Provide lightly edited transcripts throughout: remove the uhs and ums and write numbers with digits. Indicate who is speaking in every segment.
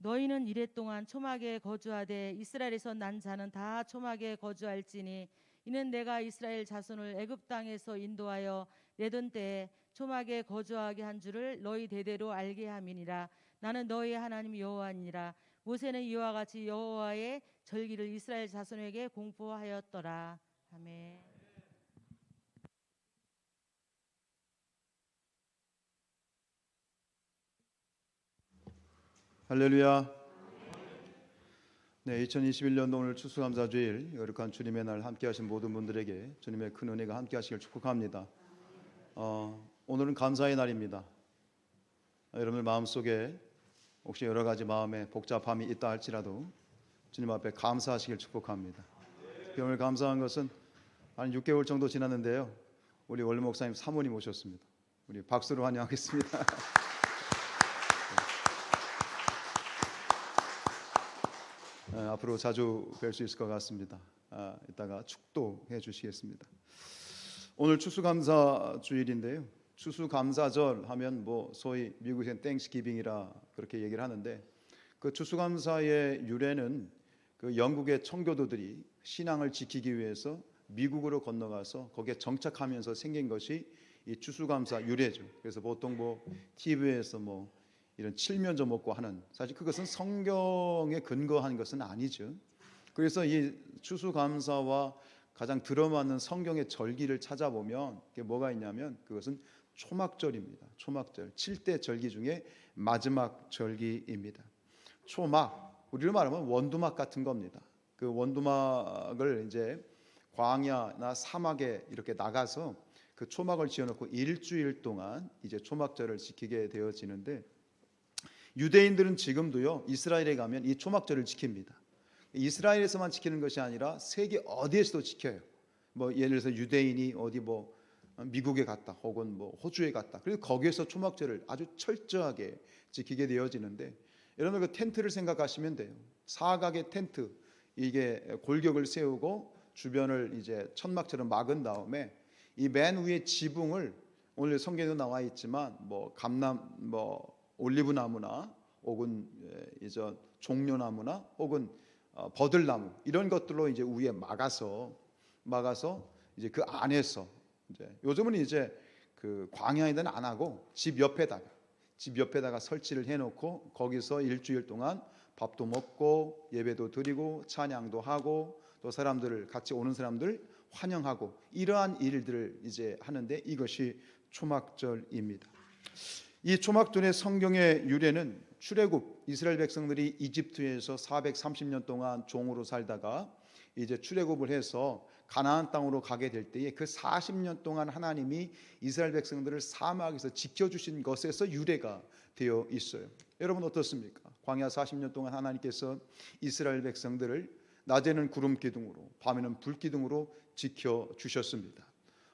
Speaker 1: 너희는 이랫동안 초막에 거주하되 이스라엘에서 난 자는 다 초막에 거주할지니 이는 내가 이스라엘 자손을 애굽 땅에서 인도하여 내던 때에 초막에 거주하게 한 줄을 너희 대대로 알게 함이니라. 나는 너희 하나님 여호와니라. 모세는 이와 같이 여호와의 절기를 이스라엘 자손에게 공포하였더라. 아멘.
Speaker 2: 할렐루야. 네, 2021년도 오늘 추수감사주일 거룩한 주님의 날 함께하신 모든 분들에게 주님의 큰 은혜가 함께하시길 축복합니다. 오늘은 감사의 날입니다. 여러분들 마음속에 혹시 여러 가지 마음에 복잡함이 있다 할지라도 주님 앞에 감사하시길 축복합니다. 특히 오늘 감사한 것은 한 6개월 정도 지났는데요, 우리 원로 목사님 사모님 오셨습니다. 우리 박수로 환영하겠습니다. 앞으로 자주 뵐 수 있을 것 같습니다. 이따가 축도해 주시겠습니다. 오늘 추수감사 주일인데요, 추수감사절 하면 소위 미국에서는 땡스기빙이라 그렇게 얘기를 하는데, 그 추수감사의 유래는 그 영국의 청교도들이 신앙을 지키기 위해서 미국으로 건너가서 거기에 정착하면서 생긴 것이 이 추수감사 유래죠. 그래서 보통 TV에서 이런 칠면조 먹고 하는, 사실 그것은 성경에 근거한 것은 아니죠. 그래서 이 추수감사와 가장 들어맞는 성경의 절기를 찾아보면 그게 뭐가 있냐면 그것은 초막절입니다. 초막절, 7대 절기 중에 마지막 절기입니다. 초막, 우리로 말하면 원두막 같은 겁니다. 그 원두막을 이제 광야나 사막에 이렇게 나가서 그 초막을 지어놓고 일주일 동안 이제 초막절을 지키게 되어지는데, 유대인들은 지금도요 이스라엘에 가면 이 초막절을 지킵니다. 이스라엘에서만 지키는 것이 아니라 세계 어디에서도 지켜요. 예를 들어서 유대인이 어디 미국에 갔다 혹은 호주에 갔다, 그래서 거기에서 초막절을 아주 철저하게 지키게 되어지는데, 여러분 그 텐트를 생각하시면 돼요. 사각의 텐트, 이게 골격을 세우고 주변을 이제 천막처럼 막은 다음에 이 맨 위에 지붕을, 오늘 성경에도 나와 있지만 감람 올리브 나무나 혹은 이제 종려나무나 혹은 버들나무 이런 것들로 이제 위에 막아서 이제 그 안에서 이제 요즘은 이제 그 광야에는 안 하고 집 옆에다가 설치를 해놓고 거기서 일주일 동안 밥도 먹고 예배도 드리고 찬양도 하고 또 사람들을, 같이 오는 사람들 환영하고, 이러한 일들을 이제 하는데 이것이 초막절입니다. 이 초막절의 성경의 유래는 출애굽, 이스라엘 백성들이 이집트에서 430년 동안 종으로 살다가 이제 출애굽을 해서 가나안 땅으로 가게 될 때에 그 40년 동안 하나님이 이스라엘 백성들을 사막에서 지켜주신 것에서 유래가 되어 있어요. 여러분 어떻습니까? 광야 40년 동안 하나님께서 이스라엘 백성들을 낮에는 구름 기둥으로 밤에는 불 기둥으로 지켜주셨습니다.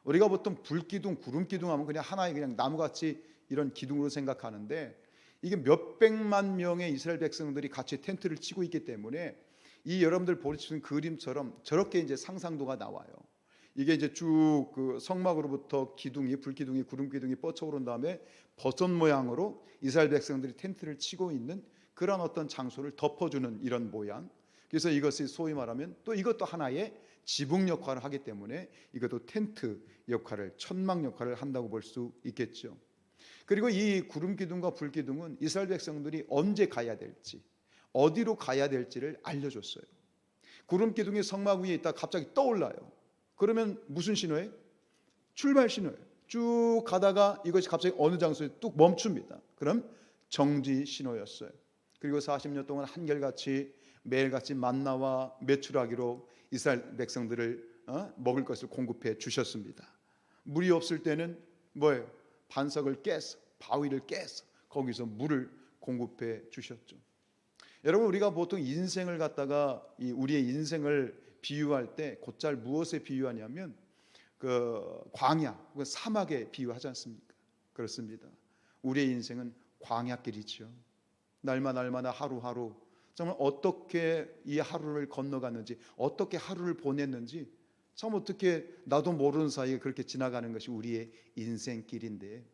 Speaker 2: 우리가 보통 불 기둥, 구름 기둥 하면 그냥 하나의 그냥 나무같이 이런 기둥으로 생각하는데, 이게 몇백만 명의 이스라엘 백성들이 같이 텐트를 치고 있기 때문에 이 여러분들 보시는 그림처럼 저렇게 이제 상상도가 나와요. 이게 이제 쭉 그 성막으로부터 기둥이, 불기둥이, 구름 기둥이 뻗쳐 오른 다음에 버섯 모양으로 이스라엘 백성들이 텐트를 치고 있는 그런 어떤 장소를 덮어주는 이런 모양. 그래서 이것이 소위 말하면 또 이것도 하나의 지붕 역할을 하기 때문에 이것도 텐트 역할을, 천막 역할을 한다고 볼 수 있겠죠. 그리고 이 구름 기둥과 불 기둥은 이스라엘 백성들이 언제 가야 될지, 어디로 가야 될지를 알려줬어요. 구름 기둥이 성막 위에 있다 갑자기 떠올라요. 그러면 무슨 신호예요? 출발 신호예요. 쭉 가다가 이것이 갑자기 어느 장소에 뚝 멈춥니다. 그럼 정지 신호였어요. 그리고 40년 동안 한결같이 매일같이 만나와 메추라기로 이스라엘 백성들을 먹을 것을 공급해 주셨습니다. 물이 없을 때는 뭐예요? 반석을 깨서, 바위를 깨서 거기서 물을 공급해 주셨죠. 여러분 우리가 보통 인생을 갖다가 우리의 인생을 비유할 때 곧잘 무엇에 비유하냐면 그 광야, 그 사막에 비유하지 않습니까? 그렇습니다. 우리의 인생은 광야길이죠. 날마다 하루하루 정말 어떻게 이 하루를 건너갔는지, 어떻게 하루를 보냈는지, 참 어떻게 나도 모르는 사이에 그렇게 지나가는 것이 우리의 인생길인데,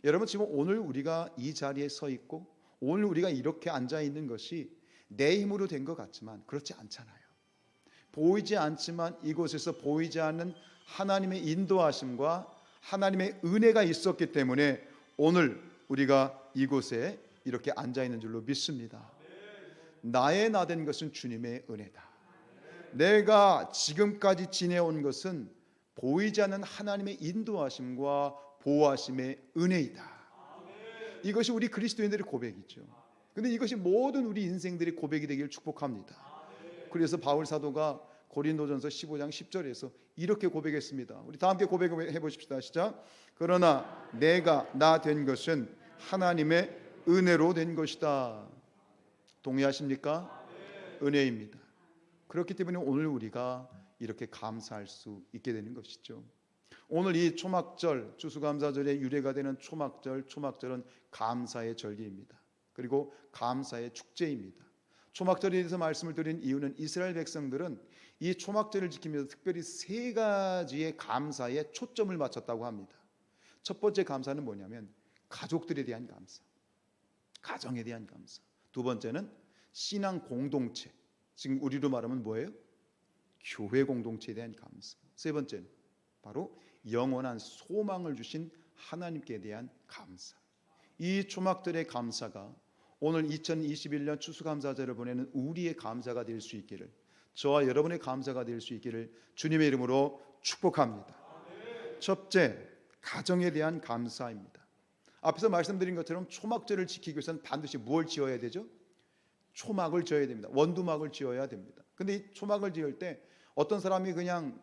Speaker 2: 여러분 지금 오늘 우리가 이 자리에 서 있고 오늘 우리가 이렇게 앉아 있는 것이 내 힘으로 된 것 같지만 그렇지 않잖아요. 보이지 않지만 이곳에서 보이지 않는 하나님의 인도하심과 하나님의 은혜가 있었기 때문에 오늘 우리가 이곳에 이렇게 앉아 있는 줄로 믿습니다. 나의 나 된 것은 주님의 은혜다. 내가 지금까지 지내온 것은 보이지 않는 하나님의 인도하심과 보호하심의 은혜이다. 이것이 우리 그리스도인들의 고백이죠. 근데 이것이 모든 우리 인생들의 고백이 되기를 축복합니다. 그래서 바울 사도가 고린도전서 15장 10절에서 이렇게 고백했습니다. 우리 다 함께 고백해 보십시다. 시작. 그러나 내가 나 된 것은 하나님의 은혜로 된 것이다. 동의하십니까? 은혜입니다. 그렇기 때문에 오늘 우리가 이렇게 감사할 수 있게 되는 것이죠. 오늘 이 초막절, 추수감사절의 유래가 되는 초막절은 감사의 절기입니다. 그리고 감사의 축제입니다. 초막절에 대해서 말씀을 드린 이유는 이스라엘 백성들은 이 초막절을 지키면서 특별히 세 가지의 감사에 초점을 맞췄다고 합니다. 첫 번째 감사는 뭐냐면 가족들에 대한 감사, 가정에 대한 감사. 두 번째는 신앙 공동체, 지금 우리로 말하면 뭐예요? 교회 공동체에 대한 감사. 세 번째는 바로 영원한 소망을 주신 하나님께 대한 감사. 이 초막절의 감사가 오늘 2021년 추수감사절을 보내는 우리의 감사가 될 수 있기를, 저와 여러분의 감사가 될 수 있기를 주님의 이름으로 축복합니다. 첫째, 가정에 대한 감사입니다. 앞에서 말씀드린 것처럼 초막절을 지키기 위해서는 반드시 무엇을 지어야 되죠? 초막을 지어야 됩니다. 원두막을 지어야 됩니다. 근데 이 초막을 지을 때 어떤 사람이 그냥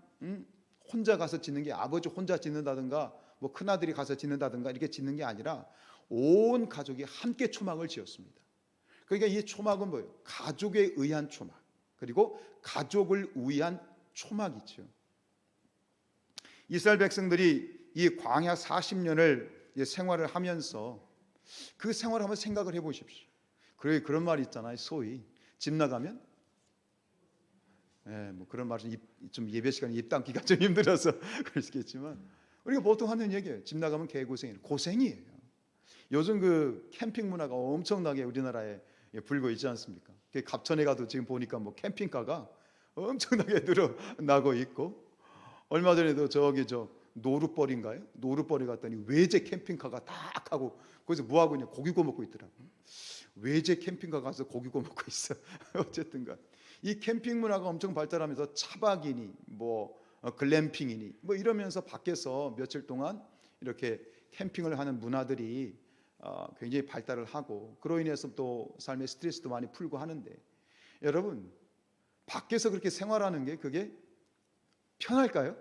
Speaker 2: 혼자 가서 짓는 게, 아버지 혼자 짓는다든가 뭐 큰아들이 가서 짓는다든가 이렇게 짓는 게 아니라 온 가족이 함께 초막을 지었습니다. 그러니까 이 초막은 뭐예요? 가족에 의한 초막, 그리고 가족을 위한 초막이죠. 이스라엘 백성들이 이 광야 40년을 생활을 하면서 그 생활을 한번 생각을 해보십시오. 그런 말이 있잖아요. 소위 집 나가면, 뭐 그런 말은 좀 예배 시간에 입 담기가 좀 힘들어서 그러시겠지만 우리가 보통 하는 얘기예요. 집 나가면 개고생이에요. 고생이에요. 요즘 그 캠핑 문화가 엄청나게 우리나라에 불고 있지 않습니까? 갑천에 가도 지금 보니까 뭐 캠핑카가 엄청나게 늘어나고 있고, 얼마 전에도 저기 노루벌인가요? 노루벌에 갔더니 외제 캠핑카가 딱 하고 거기서 뭐 하고 있냐? 고기 구워 먹고 있더라고요. 외제 캠핑카 가서 고기 구워 먹고 있어. 어쨌든간 이 캠핑 문화가 엄청 발달하면서 차박이니 뭐 글램핑이니 뭐 이러면서 밖에서 며칠 동안 이렇게 캠핑을 하는 문화들이 굉장히 발달을 하고, 그로 인해서 또 삶의 스트레스도 많이 풀고 하는데, 여러분 밖에서 그렇게 생활하는 게 그게 편할까요?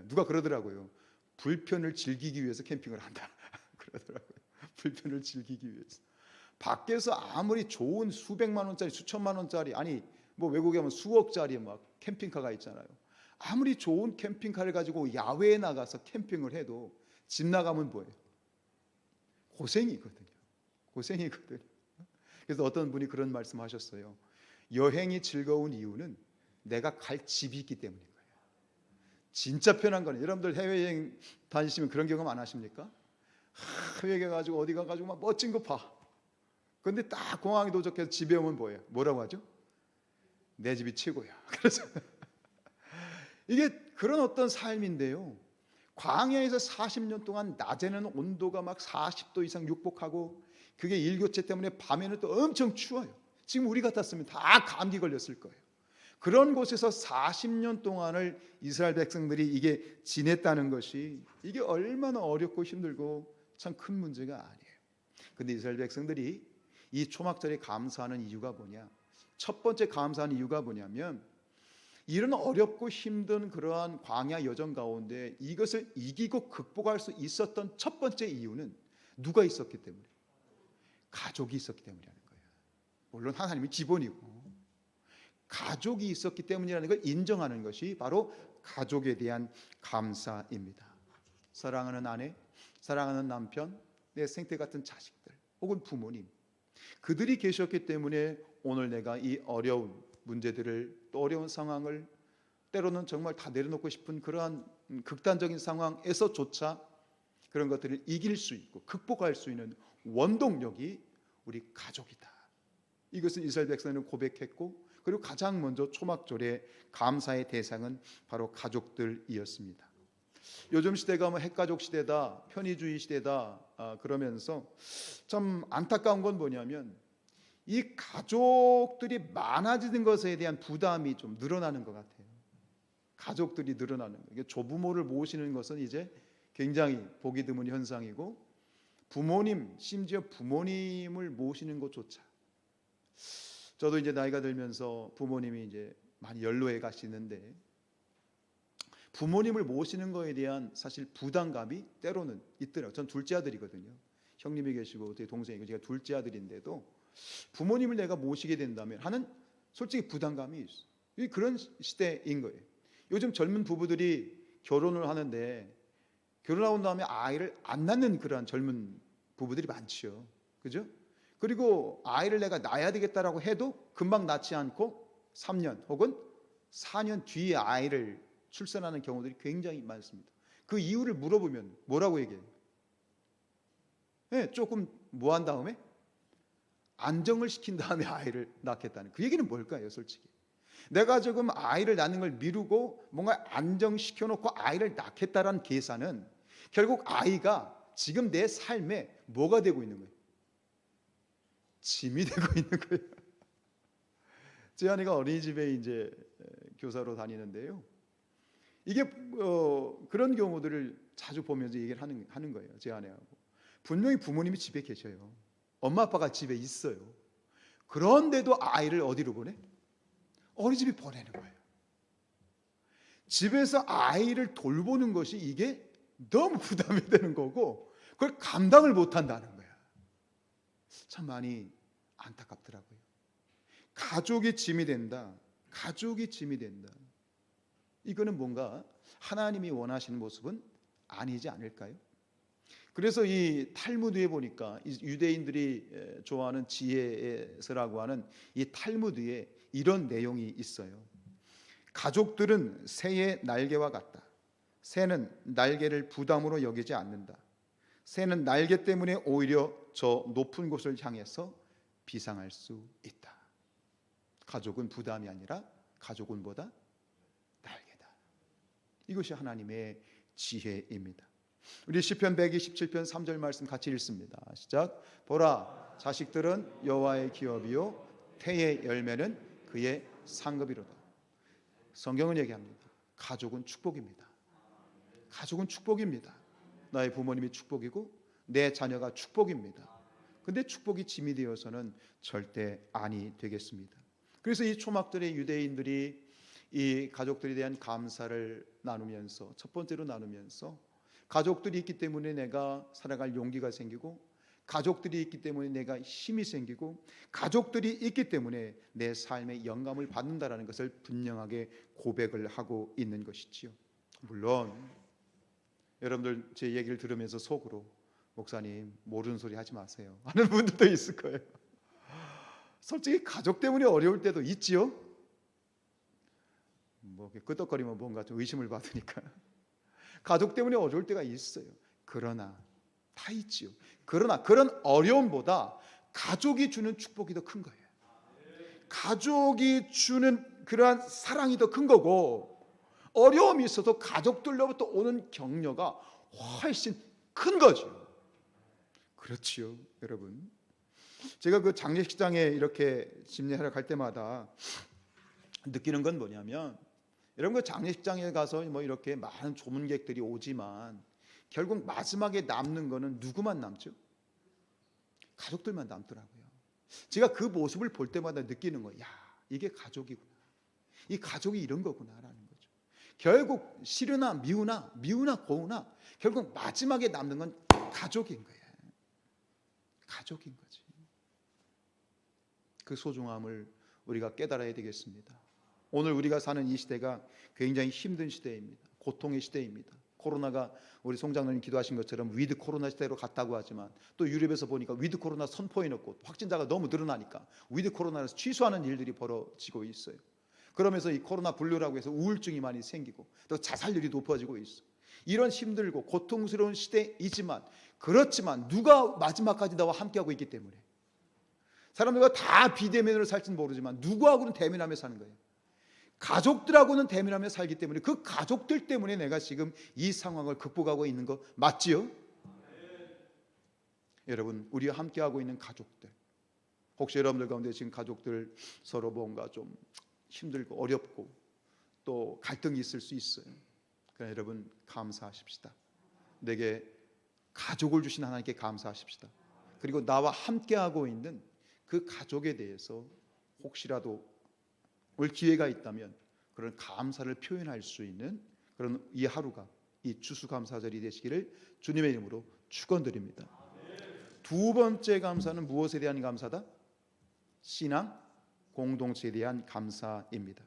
Speaker 2: 누가 그러더라고요. 불편을 즐기기 위해서 캠핑을 한다 그러더라고요. 불편을 즐기기 위해서. 밖에서 아무리 좋은 수백만 원짜리, 수천만 원짜리, 아니 뭐 외국에 가면 수억짜리 막 캠핑카가 있잖아요. 아무리 좋은 캠핑카를 가지고 야외에 나가서 캠핑을 해도 집 나가면 뭐예요? 고생이거든요. 고생이거든요. 그래서 어떤 분이 그런 말씀하셨어요. 여행이 즐거운 이유는 내가 갈 집이 있기 때문인 거예요. 진짜 편한 거는, 여러분들 해외여행 다니시면 그런 경험 안 하십니까? 해외에 가가지고 어디 가가지고 막 멋진 거 봐. 근데 딱 공항에 도착해서 집에 오면 뭐예요? 뭐라고 하죠? 내 집이 최고야. 그래서 이게 그런 어떤 삶인데요. 광야에서 40년 동안 낮에는 온도가 막 40도 이상 육복하고, 그게 일교차 때문에 밤에는 또 엄청 추워요. 지금 우리 같았으면 다 감기 걸렸을 거예요. 그런 곳에서 40년 동안을 이스라엘 백성들이 이게 지냈다는 것이, 이게 얼마나 어렵고 힘들고 참 큰 문제가 아니에요. 근데 이스라엘 백성들이 이 초막절에 감사하는 이유가 뭐냐? 첫 번째 감사하는 이유가 뭐냐면, 이런 어렵고 힘든 그러한 광야 여정 가운데 이것을 이기고 극복할 수 있었던 첫 번째 이유는 누가 있었기 때문에? 가족이 있었기 때문이라는 거예요. 물론 하나님이 기본이고, 가족이 있었기 때문이라는 걸 인정하는 것이 바로 가족에 대한 감사입니다. 사랑하는 아내, 사랑하는 남편, 내 생태 같은 자식들 혹은 부모님, 그들이 계셨기 때문에 오늘 내가 이 어려운 문제들을, 또 어려운 상황을, 때로는 정말 다 내려놓고 싶은 그러한 극단적인 상황에서조차 그런 것들을 이길 수 있고 극복할 수 있는 원동력이 우리 가족이다. 이것을 이스라엘 백성은 고백했고, 그리고 가장 먼저 초막절의 감사의 대상은 바로 가족들이었습니다. 요즘 시대가 뭐 핵가족 시대다, 편의주의 시대다 그러면서 참 안타까운 건 뭐냐면 이 가족들이 많아지는 것에 대한 부담이 좀 늘어나는 것 같아요. 가족들이 늘어나는 거. 조부모를 모시는 것은 이제 굉장히 보기 드문 현상이고, 부모님, 심지어 부모님을 모시는 것조차, 저도 이제 나이가 들면서 부모님이 이제 많이 연로해 가시는데 부모님을 모시는 거에 대한 사실 부담감이 때로는 있더라고요. 전 둘째 아들이거든요. 형님이 계시고 제 동생이고 제가 둘째 아들인데도 부모님을 내가 모시게 된다면 하는 솔직히 부담감이 있어요. 그런 시대인 거예요. 요즘 젊은 부부들이 결혼을 하는데 결혼하고 나면 아이를 안 낳는 그러한 젊은 부부들이 많죠. 그죠? 그리고 아이를 내가 낳아야 되겠다라고 해도 금방 낳지 않고 3년 혹은 4년 뒤에 아이를 출산하는 경우들이 굉장히 많습니다. 그 이유를 물어보면 뭐라고 얘기해요? 네, 조금 뭐 한 다음에 안정을 시킨 다음에 아이를 낳겠다는, 그 얘기는 뭘까요? 솔직히 내가 지금 아이를 낳는 걸 미루고 뭔가 안정시켜 놓고 아이를 낳겠다라는 계산은 결국 아이가 지금 내 삶에 뭐가 되고 있는 거예요? 짐이 되고 있는 거예요. 제 아내가 어린이집에 이제 교사로 다니는데요. 이게 그런 경우들을 자주 보면서 얘기를 하는 거예요. 제 아내하고. 분명히 부모님이 집에 계셔요. 엄마 아빠가 집에 있어요. 그런데도 아이를 어디로 보내? 어린이집에 보내는 거예요. 집에서 아이를 돌보는 것이 이게 너무 부담이 되는 거고 그걸 감당을 못한다는 거야. 참 많이 안타깝더라고요. 가족이 짐이 된다. 가족이 짐이 된다. 이거는 뭔가 하나님이 원하시는 모습은 아니지 않을까요? 그래서 이 탈무드에 보니까 유대인들이 좋아하는 지혜서라고 하는 이 탈무드에 이런 내용이 있어요. 가족들은 새의 날개와 같다. 새는 날개를 부담으로 여기지 않는다. 새는 날개 때문에 오히려 저 높은 곳을 향해서 비상할 수 있다. 가족은 부담이 아니라 가족은 뭐다? 날개다. 이것이 하나님의 지혜입니다. 우리 시편 127편 3절 말씀 같이 읽습니다. 시작. 보라, 자식들은 여호와의 기업이요 태의 열매는 그의 상급이로다. 성경은 얘기합니다. 가족은 축복입니다. 가족은 축복입니다. 나의 부모님이 축복이고 내 자녀가 축복입니다. 근데 축복이 짐이 되어서는 절대 아니 되겠습니다. 그래서 이 초막절에 유대인들이 이 가족들에 대한 감사를 나누면서, 첫 번째로 나누면서, 가족들이 있기 때문에 내가 살아갈 용기가 생기고, 가족들이 있기 때문에 내가 힘이 생기고, 가족들이 있기 때문에 내 삶의 영감을 받는다라는 것을 분명하게 고백을 하고 있는 것이지요. 물론 여러분들 제 얘기를 들으면서 속으로 목사님 모르는 소리 하지 마세요 하는 분들도 있을 거예요. 솔직히 가족 때문에 어려울 때도 있지요. 뭐 끄덕거리면 뭔가 좀 의심을 받으니까 가족 때문에 어려울 때가 있어요. 그러나 다 있지요. 그러나 그런 어려움보다 가족이 주는 축복이 더 큰 거예요. 가족이 주는 그러한 사랑이 더 큰 거고, 어려움이 있어도 가족들로부터 오는 격려가 훨씬 큰 거죠. 그렇지요, 여러분. 제가 그 장례식장에 이렇게 집례하러 갈 때마다 느끼는 건 뭐냐면, 여러분 그 장례식장에 가서 뭐 이렇게 많은 조문객들이 오지만 결국 마지막에 남는 거는 누구만 남죠? 가족들만 남더라고요. 제가 그 모습을 볼 때마다 느끼는 거예요. 야, 이게 가족이구나. 이 가족이 이런 거구나라는 거죠. 결국 싫으나 미우나 고우나 결국 마지막에 남는 건 가족인 거예요. 가족인 거지. 그 소중함을 우리가 깨달아야 되겠습니다. 오늘 우리가 사는 이 시대가 굉장히 힘든 시대입니다. 고통의 시대입니다. 코로나가 우리 송장로님 기도하신 것처럼 위드 코로나 시대로 갔다고 하지만 또 유럽에서 보니까 위드 코로나 선포해놓고 확진자가 너무 늘어나니까 위드 코로나에서 취소하는 일들이 벌어지고 있어요. 그러면서 이 코로나 분류라고 해서 우울증이 많이 생기고 또 자살률이 높아지고 있어요. 이런 힘들고 고통스러운 시대이지만 그렇지만 누가 마지막까지 나와 함께하고 있기 때문에 사람들과 다 비대면으로 살지는 모르지만 누구하고는 대면하며 사는 거예요. 가족들하고는 대면하며 살기 때문에 그 가족들 때문에 내가 지금 이 상황을 극복하고 있는 거 맞지요? 여러분, 우리와 함께하고 있는 가족들, 혹시 여러분들 가운데 지금 가족들 서로 뭔가 좀 힘들고 어렵고 또 갈등이 있을 수 있어요. 그러나 여러분, 감사하십시다. 내게 가족을 주신 하나님께 감사하십시다. 그리고 나와 함께하고 있는 그 가족에 대해서 혹시라도 올 기회가 있다면 그런 감사를 표현할 수 있는 그런 이 하루가 이 추수감사절이 되시기를 주님의 이름으로 축원드립니다. 두 번째 감사는 무엇에 대한 감사다? 신앙 공동체에 대한 감사입니다.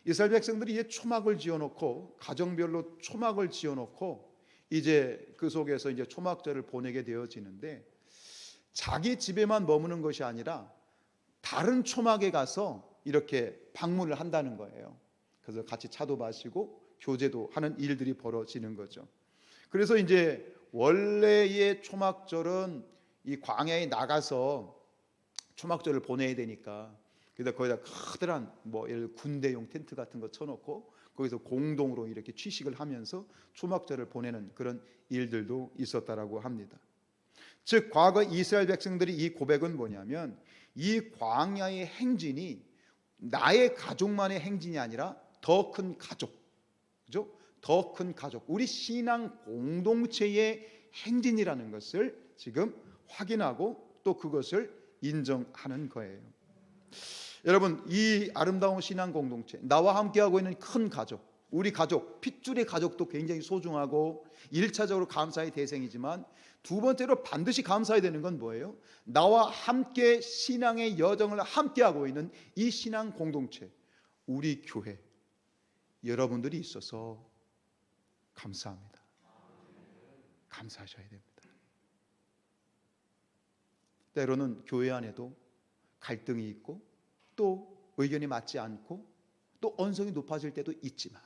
Speaker 2: 이스라엘 백성들이 이제 초막을 지어놓고 가정별로 초막을 지어놓고 이제 그 속에서 이제 초막절을 보내게 되어지는데 자기 집에만 머무는 것이 아니라 다른 초막에 가서 이렇게 방문을 한다는 거예요. 그래서 같이 차도 마시고 교제도 하는 일들이 벌어지는 거죠. 그래서 이제 원래의 초막절은 이 광야에 나가서 초막절을 보내야 되니까 그래서 거기다 커다란 뭐 예를 들어 군대용 텐트 같은 거 쳐놓고 거기서 공동으로 이렇게 취식을 하면서 초막절을 보내는 그런 일들도 있었다라고 합니다. 즉 과거 이스라엘 백성들이 이 고백은 뭐냐면 이 광야의 행진이 나의 가족만의 행진이 아니라 더 큰 가족, 그죠? 더 큰 가족, 우리 신앙 공동체의 행진이라는 것을 지금 확인하고 또 그것을 인정하는 거예요. 여러분, 이 아름다운 신앙 공동체, 나와 함께하고 있는 큰 가족, 우리 가족, 핏줄의 가족도 굉장히 소중하고 1차적으로 감사의 대상이지만 두 번째로 반드시 감사해야 되는 건 뭐예요? 나와 함께 신앙의 여정을 함께하고 있는 이 신앙 공동체, 우리 교회 여러분들이 있어서 감사합니다. 감사하셔야 됩니다. 때로는 교회 안에도 갈등이 있고 또 의견이 맞지 않고 또 언성이 높아질 때도 있지만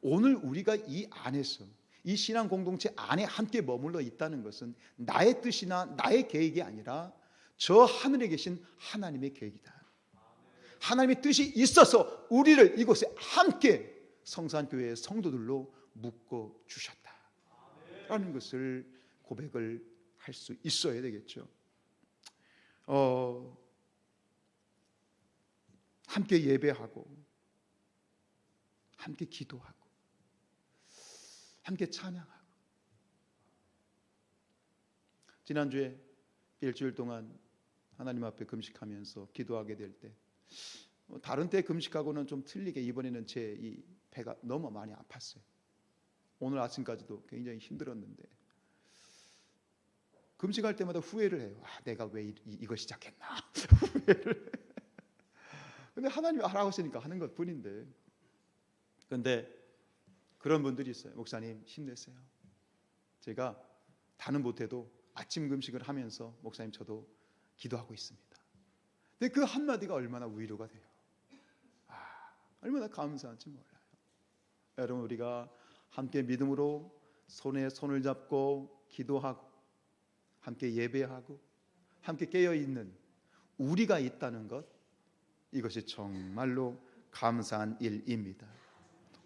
Speaker 2: 오늘 우리가 이 안에서 이 신앙 공동체 안에 함께 머물러 있다는 것은 나의 뜻이나 나의 계획이 아니라 저 하늘에 계신 하나님의 계획이다. 하나님의 뜻이 있어서 우리를 이곳에 함께 성산교회의 성도들로 묶어 주셨다라는 것을 고백을 할 수 있어야 되겠죠. 함께 예배하고 함께 기도하고 함께 찬양하고 지난주에 일주일 동안 하나님 앞에 금식하면서 기도하게 될 때 다른 때 금식하고는 좀 틀리게 이번에는 제 이 배가 너무 많이 아팠어요. 오늘 아침까지도 굉장히 힘들었는데 금식할 때마다 후회를 해요. 내가 왜 이거 시작했나 후회를. 근데 하나님이 하라고 하시니까 하는 것 뿐인데. 근데 그런 분들이 있어요. 목사님 힘내세요. 제가 다는 못해도 아침 금식을 하면서 목사님 저도 기도하고 있습니다. 근데 그 한마디가 얼마나 위로가 돼요. 얼마나 감사한지 몰라요. 여러분, 우리가 함께 믿음으로 손에 손을 잡고 기도하고 함께 예배하고 함께 깨어있는 우리가 있다는 것, 이것이 정말로 감사한 일입니다.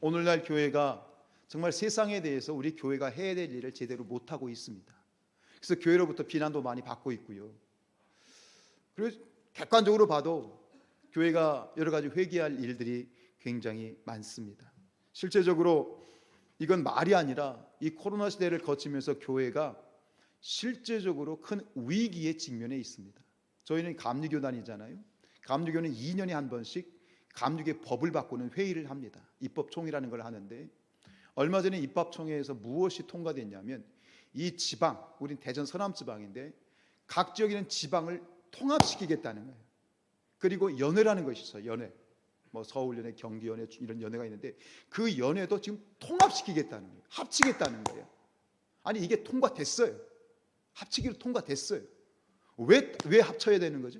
Speaker 2: 오늘날 교회가 정말 세상에 대해서 우리 교회가 해야 될 일을 제대로 못하고 있습니다. 그래서 교회로부터 비난도 많이 받고 있고요. 그래서 객관적으로 봐도 교회가 여러 가지 회개할 일들이 굉장히 많습니다. 실제적으로 이건 말이 아니라 이 코로나 시대를 거치면서 교회가 실제적으로 큰 위기에 직면해 있습니다. 저희는 감리교단이잖아요. 감리교는 2년에 한 번씩 감리교의 법을 바꾸는 회의를 합니다. 입법총회라는 걸 하는데 얼마 전에 입법총회에서 무엇이 통과됐냐면 이 지방, 우린 대전 서남 지방인데 각 지역에 있는 지방을 통합시키겠다는 거예요. 그리고 연회라는 것이 있어요. 연회. 뭐 서울연회, 경기연회 이런 연회가 있는데 그 연회도 지금 통합시키겠다는 거예요. 합치겠다는 거예요. 아니 이게 통과됐어요. 합치기로 통과됐어요. 왜 합쳐야 되는 거죠?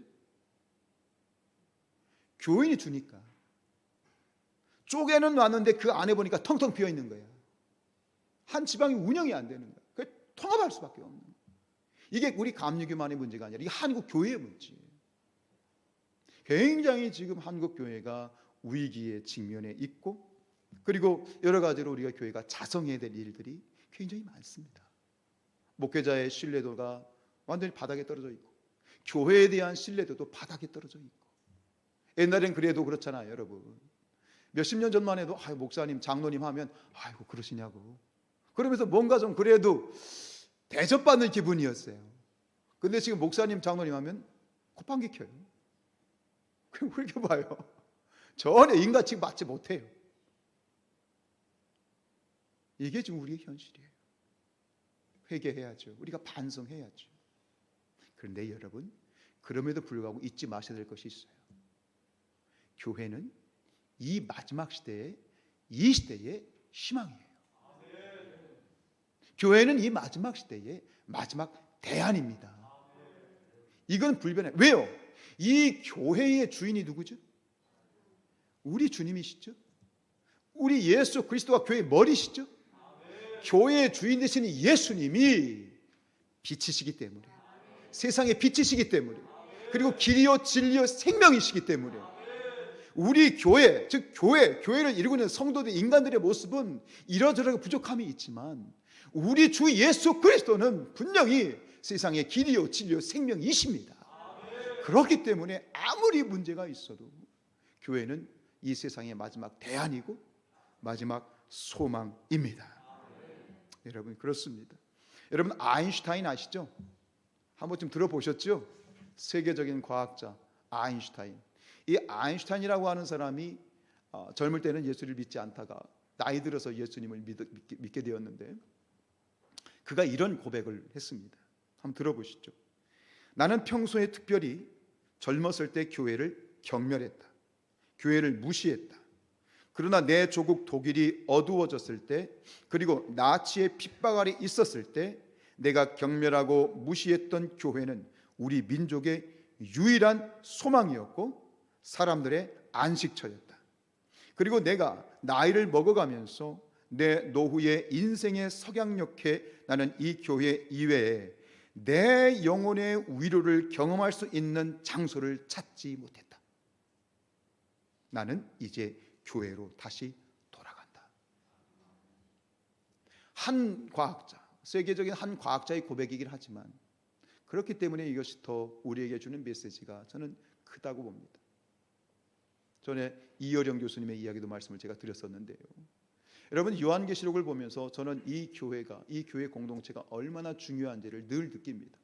Speaker 2: 교인이 주니까. 쪼개는 놨는데 그 안에 보니까 텅텅 비어 있는 거예요. 한 지방이 운영이 안 되는 거예요. 통합할 수밖에 없는, 이게 우리 감리교만의 문제가 아니라 이게 한국 교회의 문제예요. 굉장히 지금 한국 교회가 위기에 직면해 있고, 그리고 여러 가지로 우리가 교회가 자성해야 될 일들이 굉장히 많습니다. 목회자의 신뢰도가 완전히 바닥에 떨어져 있고, 교회에 대한 신뢰도도 바닥에 떨어져 있고. 옛날엔 그래도 그렇잖아요, 여러분. 몇십 년 전만 해도 목사님, 장로님 하면 아이고 그러시냐고, 그러면서 뭔가 좀 그래도 대접받는 기분이었어요. 근데 지금 목사님, 장로님 하면 콧방귀 켜요. 그럼 그렇게 봐요. 전혀 인간치 맞지 못해요. 이게 지금 우리의 현실이에요. 회개해야죠. 우리가 반성해야죠. 그런데 여러분, 그럼에도 불구하고 잊지 마셔야 될 것이 있어요. 교회는 이 마지막 시대에, 이 시대의 희망이에요. 교회는 이 마지막 시대의 마지막 대안입니다. 이건 불변해. 왜요? 이 교회의 주인이 누구죠? 우리 주님이시죠. 우리 예수 그리스도가 교회의 머리시죠. 교회의 주인 되시는 예수님이 빛이시기 때문에, 세상의 빛이시기 때문에, 그리고 길이요 진리요 생명이시기 때문에, 우리 교회, 즉 교회를 이루고 있는 성도들, 인간들의 모습은 이러저러 부족함이 있지만 우리 주 예수 그리스도는 분명히 세상의 길이요 진리요 생명이십니다. 그렇기 때문에 아무리 문제가 있어도 교회는 이 세상의 마지막 대안이고 마지막 소망입니다. 여러분, 그렇습니다. 여러분, 아인슈타인 아시죠? 한번 좀 들어보셨죠? 세계적인 과학자 아인슈타인. 이 아인슈타인이라고 하는 사람이 젊을 때는 예수를 믿지 않다가 나이 들어서 예수님을 믿게 되었는데, 그가 이런 고백을 했습니다. 한번 들어보시죠. 나는 평소에 특별히 젊었을 때 교회를 경멸했다. 교회를 무시했다. 그러나 내 조국 독일이 어두워졌을 때, 그리고 나치의 핍박 아래 있었을 때 내가 경멸하고 무시했던 교회는 우리 민족의 유일한 소망이었고 사람들의 안식처였다. 그리고 내가 나이를 먹어가면서 내 노후의 인생의 석양녘에 나는 이 교회 이외에 내 영혼의 위로를 경험할 수 있는 장소를 찾지 못했다. 나는 이제 교회로 다시 돌아간다. 한 과학자, 세계적인 한 과학자의 고백이긴 하지만 그렇기 때문에 이것이 더 우리에게 주는 메시지가 저는 크다고 봅니다. 전에 이어령 교수님의 이야기도 말씀을 제가 드렸었는데요. 여러분, 요한계시록을 보면서 저는 이 교회가, 이 교회 공동체가 얼마나 중요한지를 늘 느낍니다.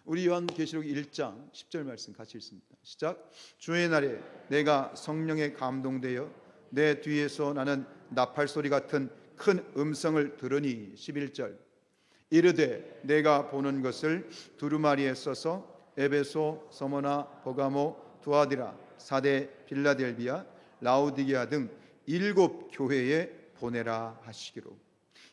Speaker 2: 우리 요한계시록 1장 10절 말씀 같이 읽습니다. 시작. 주의 날에 내가 성령에 감동되어 내 뒤에서 나는 나팔 소리 같은 큰 음성을 들으니 11절. 이르되 내가 보는 것을 두루마리에 써서 에베소, 서머나, 버가모, 두아디라, 사데, 빌라델비아, 라우디게아 등 7 교회에 보내라 하시기로.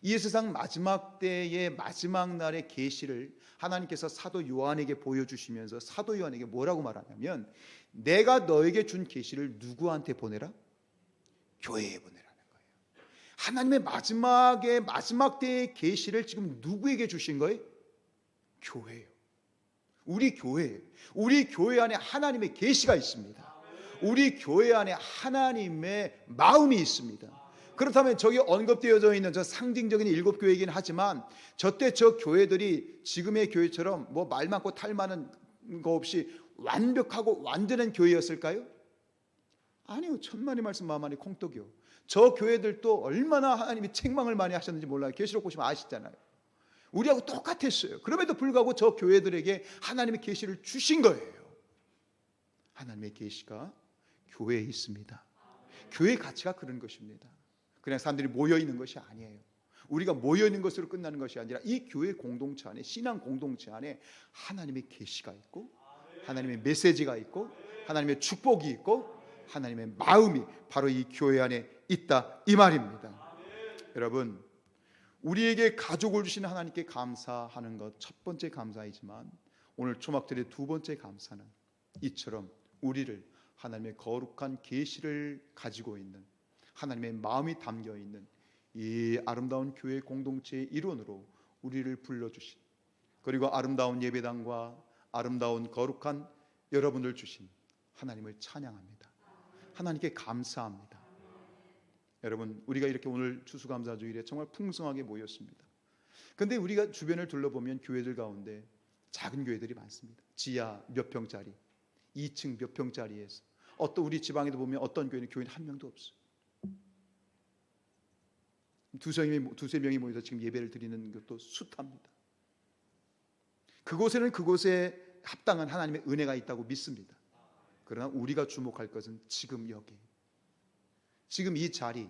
Speaker 2: 이 세상 마지막 때의 마지막 날의 계시를 하나님께서 사도 요한에게 보여주시면서 사도 요한에게 뭐라고 말하냐면, 내가 너에게 준 계시를 누구한테 보내라? 교회에 보내라는 거예요. 하나님의 마지막 때의 계시를 지금 누구에게 주신 거예요? 교회예요. 우리 교회 안에 하나님의 계시가 있습니다. 우리 교회 안에 하나님의 마음이 있습니다. 그렇다면 저기 언급되어져 있는 저 상징적인 7 교회이긴 하지만 저때 저 교회들이 지금의 교회처럼 뭐 말 많고 탈 많은 거 없이 완벽하고 완전한 교회였을까요? 아니요. 천만의 말씀 만만의 콩떡이요. 저 교회들도 얼마나 하나님이 책망을 많이 하셨는지 몰라요. 계시록 보시면 아시잖아요. 우리하고 똑같았어요. 그럼에도 불구하고 저 교회들에게 하나님의 계시를 주신 거예요. 하나님의 계시가 교회에 있습니다. 교회의 가치가 그런 것입니다. 그냥 사람들이 모여있는 것이 아니에요. 우리가 모여있는 것으로 끝나는 것이 아니라 이 교회 공동체 안에, 신앙 공동체 안에 하나님의 계시가 있고 하나님의 메시지가 있고 하나님의 축복이 있고 하나님의 마음이 바로 이 교회 안에 있다, 이 말입니다. 여러분, 우리에게 가족을 주신 하나님께 감사하는 것 첫 번째 감사이지만 오늘 초막절의 두 번째 감사는 이처럼 우리를 하나님의 거룩한 계시를 가지고 있는, 하나님의 마음이 담겨 있는 이 아름다운 교회 공동체의 일원으로 우리를 불러주신, 그리고 아름다운 예배당과 아름다운 거룩한 여러분들 주신 하나님을 찬양합니다. 하나님께 감사합니다. 여러분, 우리가 이렇게 오늘 추수감사주일에 정말 풍성하게 모였습니다. 그런데 우리가 주변을 둘러보면 교회들 가운데 작은 교회들이 많습니다. 지하 몇 평짜리, 2층 몇 평짜리에서, 어떤 우리 지방에도 보면 어떤 교회는 한 명도 없어요. 두세 명이 모여서 지금 예배를 드리는 것도 숱합니다. 그곳에는 그곳에 합당한 하나님의 은혜가 있다고 믿습니다. 그러나 우리가 주목할 것은 지금 여기, 지금 이 자리,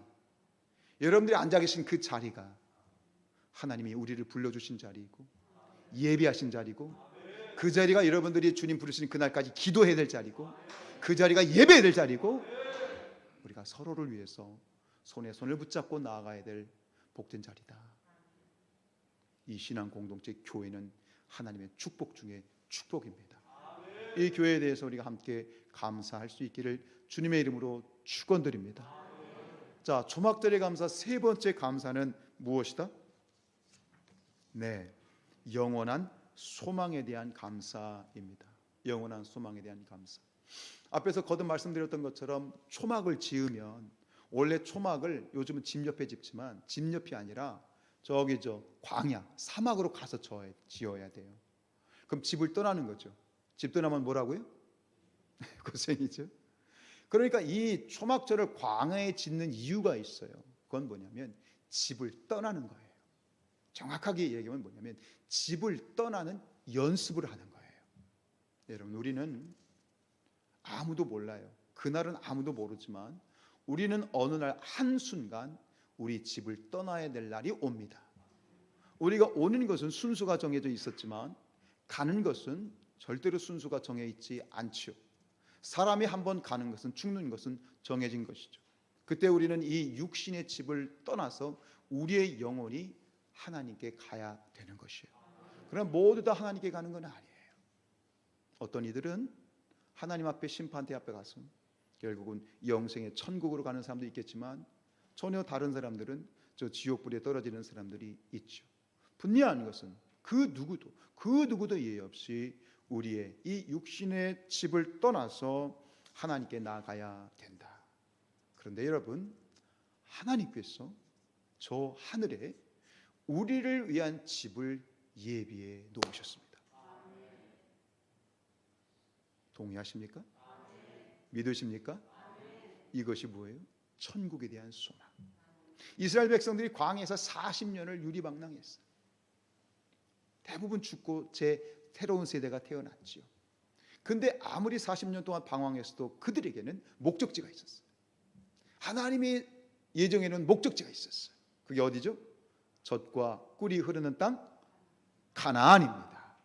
Speaker 2: 여러분들이 앉아 계신 그 자리가 하나님이 우리를 불러주신 자리이고 예배하신 자리고, 그 자리가 여러분들이 주님 부르시는 그날까지 기도해야 될 자리고, 그 자리가 예배해야 될 자리고, 우리가 서로를 위해서 손에 손을 붙잡고 나아가야 될 복된 자리다. 이 신앙 공동체 교회는 하나님의 축복 중에 축복입니다. 이 교회에 대해서 우리가 함께 감사할 수 있기를 주님의 이름으로 축원드립니다. 자, 초막절의 감사 세 번째 감사는 무엇이다? 네, 영원한 소망에 대한 감사입니다. 영원한 소망에 대한 감사. 앞에서 거듭 말씀드렸던 것처럼 초막을 지으면, 원래 초막을 요즘은 집 옆에 짓지만 집 옆이 아니라 저기 광야, 사막으로 가서 지어야 돼요. 그럼 집을 떠나는 거죠. 집 떠나면 뭐라고요? 고생이죠. 그러니까 이 초막절을 광야에 짓는 이유가 있어요. 그건 뭐냐면 집을 떠나는 거예요. 정확하게 얘기하면 뭐냐면 집을 떠나는 연습을 하는 거예요. 여러분, 우리는 아무도 몰라요. 그날은 아무도 모르지만 우리는 어느 날 한순간 우리 집을 떠나야 될 날이 옵니다. 우리가 오는 것은 순서가 정해져 있었지만 가는 것은 절대로 순서가 정해 있지 않죠. 사람이 한번 가는 것은, 죽는 것은 정해진 것이죠. 그때 우리는 이 육신의 집을 떠나서 우리의 영혼이 하나님께 가야 되는 것이에요. 그러나 모두 다 하나님께 가는 건 아니에요. 어떤 이들은 하나님 앞에, 심판대 앞에 가서 결국은 영생의 천국으로 가는 사람도 있겠지만, 전혀 다른 사람들은 저 지옥불에 떨어지는 사람들이 있죠. 분명한 것은 그 누구도 예의 없이 우리의 이 육신의 집을 떠나서 하나님께 나아가야 된다. 그런데 여러분, 하나님께서 저 하늘에 우리를 위한 집을 예비해 놓으셨습니다. 동의하십니까? 믿으십니까? 이것이 뭐예요? 천국에 대한 소망. 이스라엘 백성들이 광야에서 40년을 유리방랑했어요. 대부분 죽고 새로운 세대가 태어났지요. 근데 아무리 40년 동안 방황했어도 그들에게는 목적지가 있었어요. 하나님의 예정에는 목적지가 있었어요. 그게 어디죠? 젖과 꿀이 흐르는 땅 가나안입니다.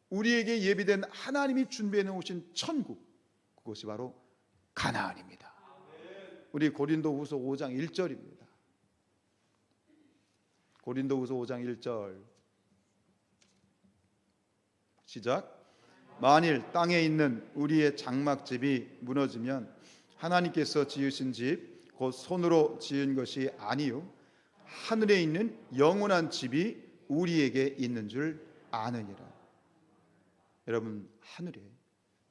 Speaker 2: 우리에게 예비된 하나님이 준비해 놓으신 천국, 그것이 바로 가나안입니다. 우리 고린도후서 5장 1절입니다. 고린도후서 5장 1절 시작. 만일 땅에 있는 우리의 장막집이 무너지면 하나님께서 지으신 집 곧 손으로 지은 것이 아니요 하늘에 있는 영원한 집이 우리에게 있는 줄 아느니라. 여러분, 하늘에,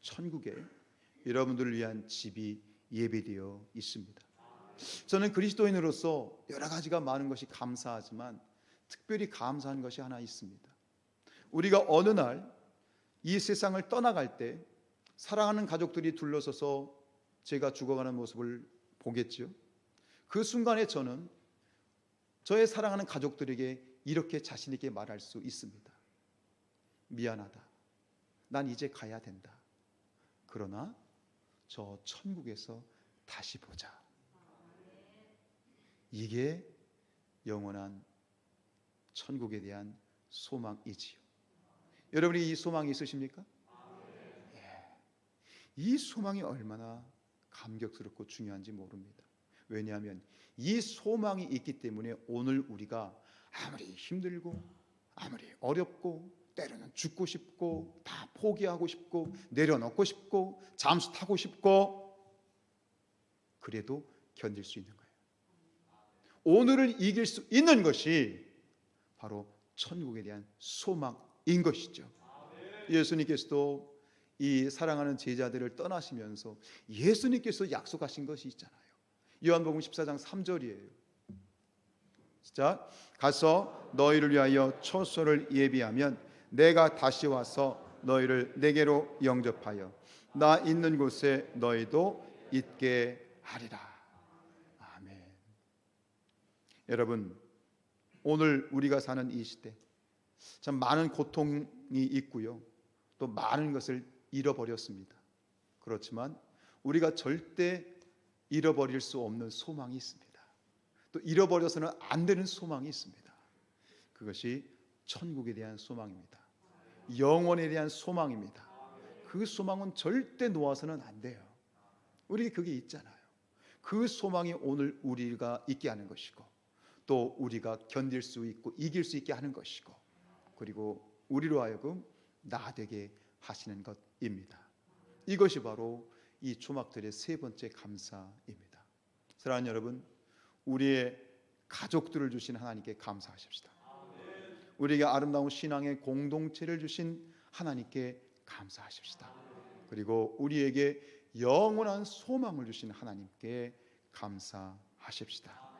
Speaker 2: 천국에 여러분들을 위한 집이 예비되어 있습니다. 저는 그리스도인으로서 여러 가지가 많은 것이 감사하지만 특별히 감사한 것이 하나 있습니다. 우리가 어느 날 이 세상을 떠나갈 때 사랑하는 가족들이 둘러서서 제가 죽어가는 모습을 보겠죠. 그 순간에 저는 저의 사랑하는 가족들에게 이렇게 자신 있게 말할 수 있습니다. 미안하다. 난 이제 가야 된다. 그러나 저 천국에서 다시 보자. 이게 영원한 천국에 대한 소망이지요. 여러분이 이 소망이 있으십니까? 예. 이 소망이 얼마나 감격스럽고 중요한지 모릅니다. 왜냐하면 이 소망이 있기 때문에 오늘 우리가 아무리 힘들고 아무리 어렵고 때로는 죽고 싶고 다 포기하고 싶고 내려놓고 싶고 잠수 타고 싶고 그래도 견딜 수 있는 거예요. 오늘을 이길 수 있는 것이 바로 천국에 대한 소망인 것이죠. 예수님께서도 이 사랑하는 제자들을 떠나시면서 예수님께서 약속하신 것이 있잖아요. 요한복음 14장 3절이에요. 자, 가서 너희를 위하여 처소를 예비하면 내가 다시 와서 너희를 내게로 영접하여 나 있는 곳에 너희도 있게 하리라. 아멘. 여러분, 오늘 우리가 사는 이 시대 참 많은 고통이 있고요, 또 많은 것을 잃어버렸습니다. 그렇지만 우리가 절대 잃어버릴 수 없는 소망이 있습니다. 또 잃어버려서는 안 되는 소망이 있습니다. 그것이 천국에 대한 소망입니다. 영원에 대한 소망입니다. 그 소망은 절대 놓아서는 안 돼요. 우리에게 그게 있잖아요. 그 소망이 오늘 우리가 있게 하는 것이고, 또 우리가 견딜 수 있고 이길 수 있게 하는 것이고, 그리고 우리로 하여금 나되게 하시는 것입니다. 이것이 바로 이 초막절의 세 번째 감사입니다. 사랑하는 여러분, 우리의 가족들을 주신 하나님께 감사하십시다. 우리에게 아름다운 신앙의 공동체를 주신 하나님께 감사하십시다. 그리고 우리에게 영원한 소망을 주신 하나님께 감사하십시다.